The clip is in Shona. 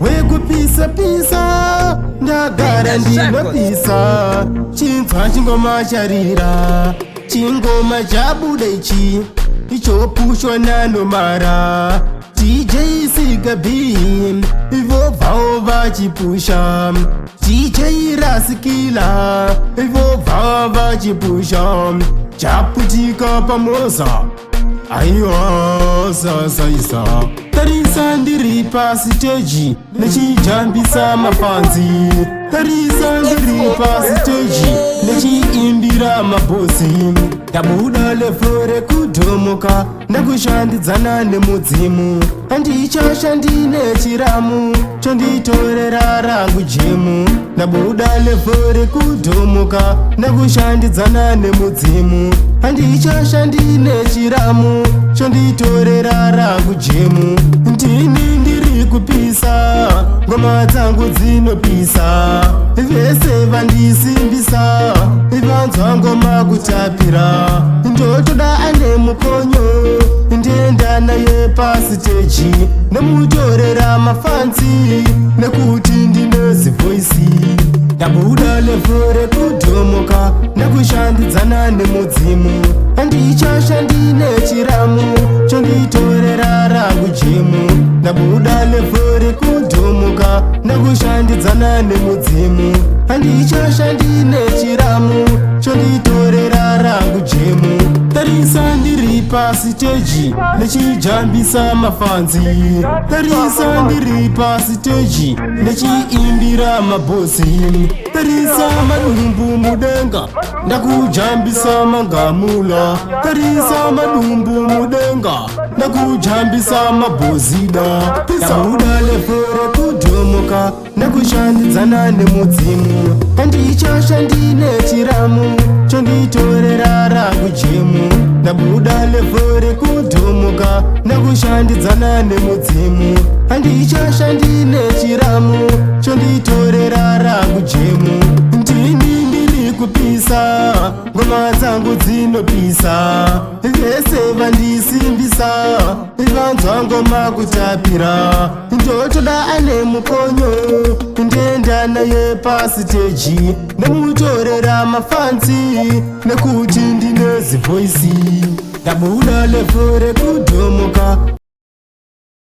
wekupisa pisa ndagara ndinopisa chinzwa chingoma charira chingoma chabuda ichi ichopushwa nanomara DJ Sigabi ivobvawo vachipusha DJ Rasikila ivobvawo vachipusha chaputika pamoza aiwa sasaisa tarisa ndiri pasiteji nechijambisa mafanzi tarisa ndiri pasiteji nechiimbira mabosi tabuda lefore kudhomoka ndakushandidzana nemudzimu handichashandine chiramu chonditorera rangu jemu ndabuda lefore kudhomoka ndakushandidzana nemudzimu handichashandine chiramu chonditorera rangu jemu ndini ndiri kupisa ngoma dzangu dzinopisa vese vandisimbisa vanzwa ngoma kutapira ndotoda ane mukonyo ndienda naye pasiteji nemutorera mafanzi nekuti ndine zivoisi ndabuda lefore kudhomoka nekushandidzana nemudzimu handichashandine chiramu chonditorera rangu jemu ndabuda lefore kudhomoka nekushandidzana nemudzimu handichashandine chiramu chonditorera rangu jemu tarisa ndiri pasiteji nechijambisa mafanzi tarisa ndiri pasiteji nechiimbira mabosi tarisa madumbu mudenga ndakujambisa mangamula tarisa madumbu mudenga ndakujambisa mabozida ndabuda lefore kudhomoka nekushandidzana nemudzimu handichashandine chiramu chonditorera rangu jemu ndabuda lefore kudhomoka nekushandidzana nemudzimu handichashandine chiramu chonditorera rangu jemu ndini ndiri kupisa ngoma dzangu dzinopisa vese vandisimbisa vanzwa ngoma kutapira ndotoda ane mukonyo ndienda naye pasiteji nemutorera mafanzi nekuti ndine zivoisi ndabuda lefore kudhomoka